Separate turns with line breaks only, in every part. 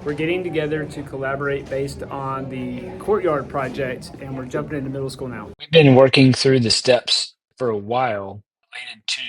We're getting together to collaborate based on the courtyard project, and we're jumping into middle school now. We've been working through the steps for a while related to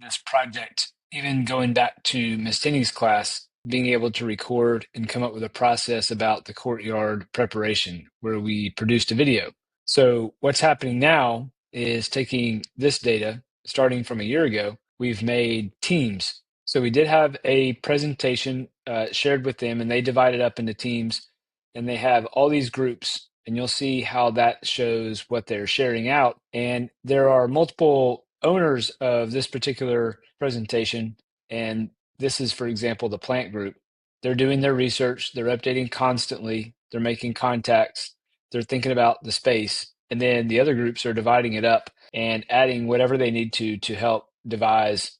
this project, even going back to Miss Tinney's class, being able to record and come up with a process about the courtyard preparation where we produced a video. So what's happening now is taking this data, starting from a year ago, we've made teams. So we did have a presentation shared with them, and they divided up into teams, and they have all these groups, and you'll see how that shows what they're sharing out. And there are multiple owners of this particular presentation, and this is, for example, the plant group. They're doing their research, they're updating constantly, they're making contacts, they're thinking about the space, and then the other groups are dividing it up and adding whatever they need to help devise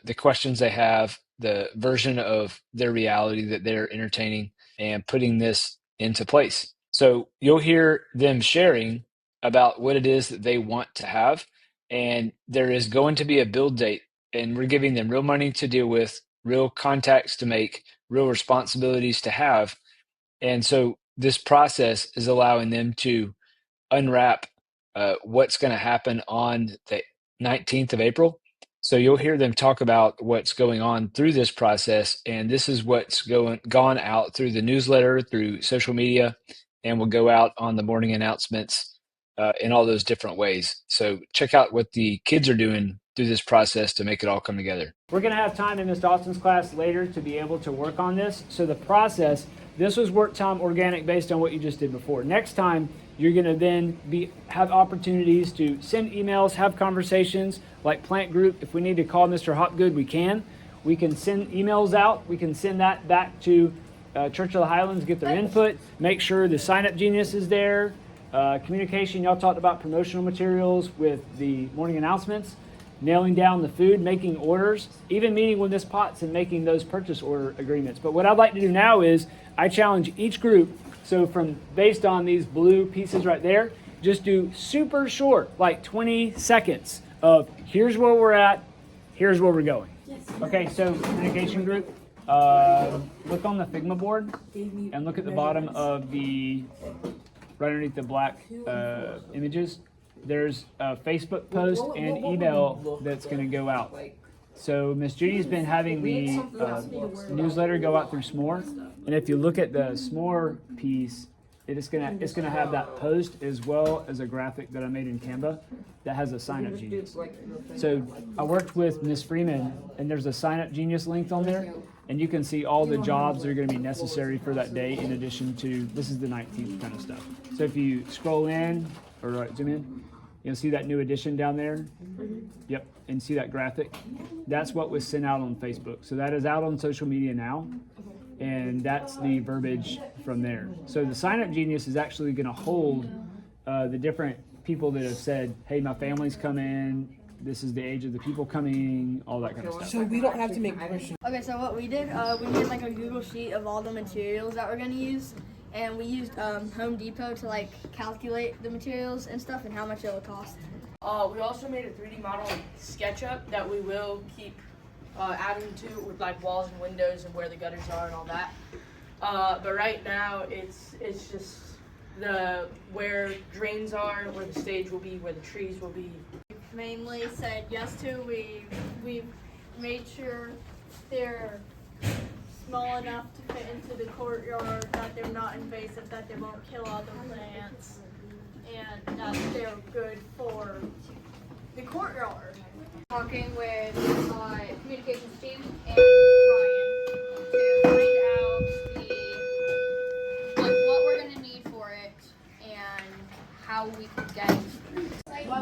the questions they have, the version of their reality that they're entertaining, and putting this into place. So you'll hear them sharing about what it is that they want to have, and there is going to be a build date, and we're giving them real money to deal with, real contacts to make, real responsibilities to have. And so this process is allowing them to unwrap what's going to happen on the 19th of April. So you'll hear them talk about what's going on through this process, and this is what's gone out through the newsletter, through social media, and will go out on the morning announcements in all those different ways. So check out what the kids are doing through this process to make it all come together. We're going to have time in Ms. Dawson's class later to be able to work on this. So the process, this was work time organic based on what you just did before. Next time, you're going to then have opportunities to send emails, have conversations like plant group. If we need to call Mr. Hopgood, we can. We can send emails out. We can send that back to Church of the Highlands, get their input, make sure the sign-up genius is there. Communication, y'all talked about promotional materials with the morning announcements, nailing down the food, making orders, even meeting with Ms. Potts and making those purchase order agreements. But what I'd like to do now is I challenge each group. So based on these blue pieces right there, just do super short, like 20 seconds of here's where we're at, here's where we're going. Okay, so communication group, look on the Figma board and look at the bottom of right underneath the black images. There's a Facebook post and email that's going to go out. So Miss Judy's been having the newsletter go out through S'more, and if you look at the S'more piece, it's gonna have that post as well as a graphic that I made in Canva that has a sign up genius. So I worked with Miss Freeman, and there's a sign up genius link on there, and you can see all the jobs that are going to be necessary for that day. In addition to this is the 19th kind of stuff. So if you scroll in or zoom in, you'll see that new edition down there. Yep, and see that graphic. That's what was sent out on Facebook. So that is out on social media now, and that's the verbiage from there. So the sign up genius is actually going to hold the different people that have said, hey, my family's coming, this is the age of the people coming, all that kind of stuff.
So we don't have to make questions.
Okay, so what we did like a Google sheet of all the materials that we're going to use, and we used Home Depot to like calculate the materials and stuff and how much it would cost.
We also made a 3D model in SketchUp that we will keep adding to with like walls and windows and where the gutters are and all that. But right now it's just where drains are, where the stage will be, where the trees will be.
Mainly said yes to. We've made sure they're small enough to fit into the courtyard, that they're not invasive, that they won't kill other plants, and that they're good for the courtyard.
Talking with my communications team and Ryan to find out what we're going to need for it and how we can get it.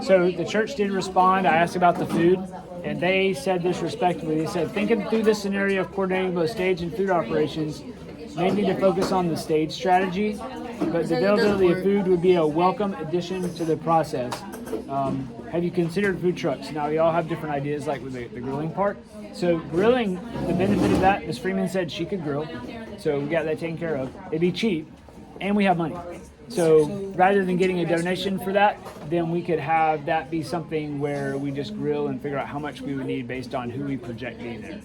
So the church did respond. I asked about the food, and they said this respectfully. They said, thinking through this scenario of coordinating both stage and food operations, may need to focus on the stage strategy, but the availability of food would be a welcome addition to the process. Have you considered food trucks? Now, we all have different ideas, like with the grilling part. So grilling, the benefit of that, Ms. Freeman said she could grill, so we got that taken care of. It'd be cheap, and we have money. So rather than getting a donation for that, then we could have that be something where we just grill and figure out how much we would need based on who we project being there.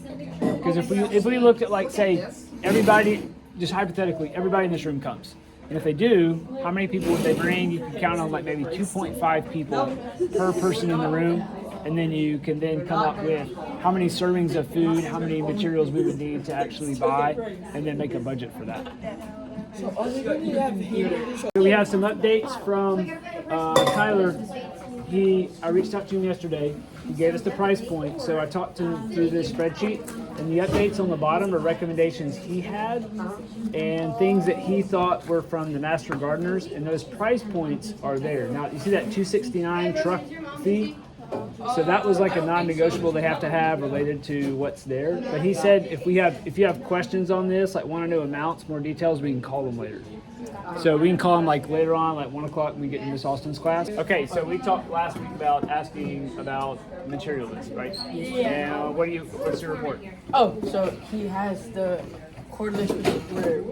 Because if we looked at, like, say, everybody just hypothetically, everybody in this room comes. And if they do, how many people would they bring? You can count on like maybe 2.5 people per person in the room. And then you can then come up with how many servings of food, how many materials we would need to actually buy, and then make a budget for that. So we have some updates from Tyler. I reached out to him yesterday. He gave us the price point, so I talked to him through this spreadsheet, and the updates on the bottom are recommendations he had and things that he thought were from the master gardeners, and those price points are there. Now, you see that $269 truck fee? So that was like a non-negotiable they have to have related to what's there. But he said if you have questions on this, like want to know amounts, more details, we can call them later. So we can call them like later on, like 1 o'clock when we get in Miss Austin's class. Okay, so we talked last week about asking about material list, right? Yeah. And what's your report?
Oh, so he has the cordless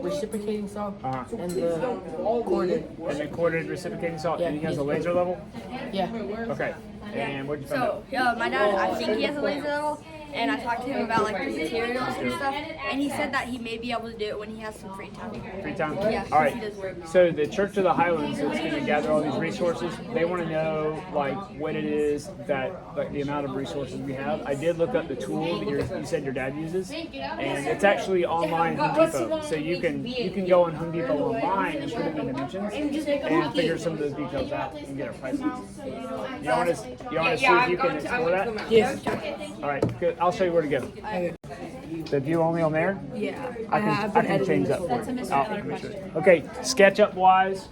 reciprocating saw and the corded reciprocating saw, and he has a laser level?
Yeah.
Okay. And what did you find out?
So, my dad, I think he has a laser level, and I talked to him about like the materials and stuff, and he said that he may be able to do it when he has some free time.
Free time?
Yeah,
all
he
right.
does work.
So the Church of the Highlands is going to gather all these resources. They want to know like what it is that like the amount of resources we have. I did look up the tool that you said your dad uses, and it's actually online at Home Depot. So you can go on Home Depot online and put in the dimensions and figure some of those details out and get a price. You want to see if you can explore that?
Yes.
All right, good. I'll show you where to go. The view only on there?
Yeah.
I can change that for you. Okay, SketchUp wise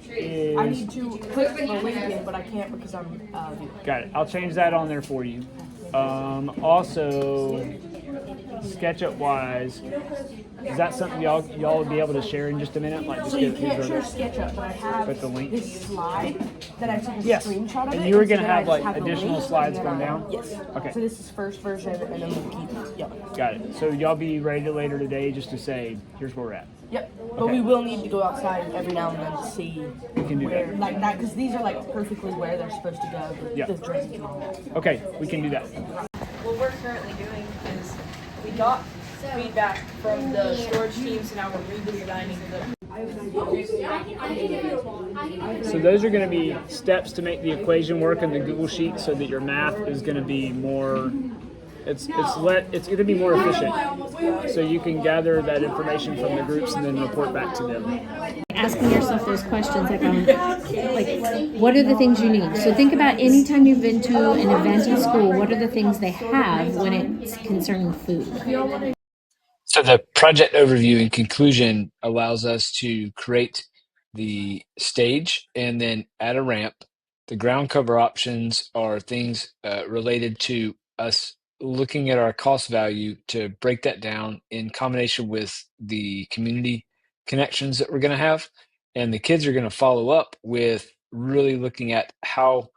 is.
I need to click my link in, but I can't because I'm
Got it. I'll change that on there for you. Also, SketchUp wise, is that something y'all would be able to share in just a minute? Like, just
so you can't share SketchUp, but I have
the link.
this slide that I took a
Yes.
screenshot of.
And
it,
you were
so
gonna
then
have
I just
like
the
additional
link,
slides
and then
going down?
Yes.
Okay.
So this is first version, and then we'll keep. Yep.
Got it. So y'all be ready later today just to say, here's where we're at.
Yep. But we will need to go outside every now and then to see
We can do
where,
that.
like that, because these are like perfectly where they're supposed to go.
Yeah.
The drainage and all that.
Okay, we can do that.
What we're currently doing is we got feedback from the storage teams, and now we're redesigning the.
So those are going to be steps to make the equation work in the Google Sheet so that your math is going to be more, it's going to be more efficient. So you can gather that information from the groups and then report back to them.
Asking yourself those questions like what are the things you need? So think about anytime you've been to an event in school, what are the things they have when it's concerning food?
So the project overview and conclusion allows us to create the stage and then add a ramp. The ground cover options are things related to us looking at our cost value to break that down in combination with the community connections that we're going to have. And the kids are going to follow up with really looking at how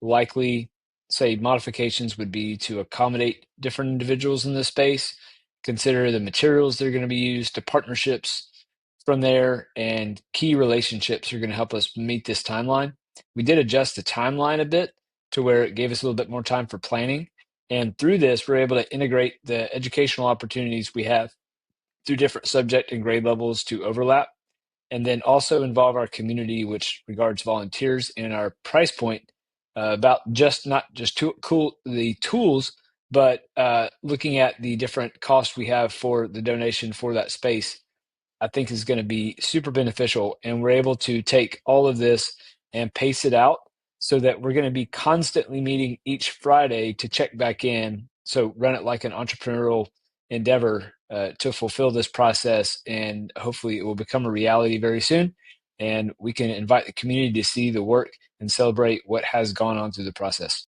likely, say, modifications would be to accommodate different individuals in this space, consider the materials that are going to be used, to partnerships from there, and key relationships are going to help us meet this timeline. We did adjust the timeline a bit to where it gave us a little bit more time for planning. And through this, we're able to integrate the educational opportunities we have through different subject and grade levels to overlap, and then also involve our community, which regards volunteers, and our price point about not just the tools, but looking at the different costs we have for the donation for that space, I think is going to be super beneficial. And we're able to take all of this and pace it out so that we're going to be constantly meeting each Friday to check back in. So run it like an entrepreneurial endeavor to fulfill this process. And hopefully it will become a reality very soon. And we can invite the community to see the work and celebrate what has gone on through the process.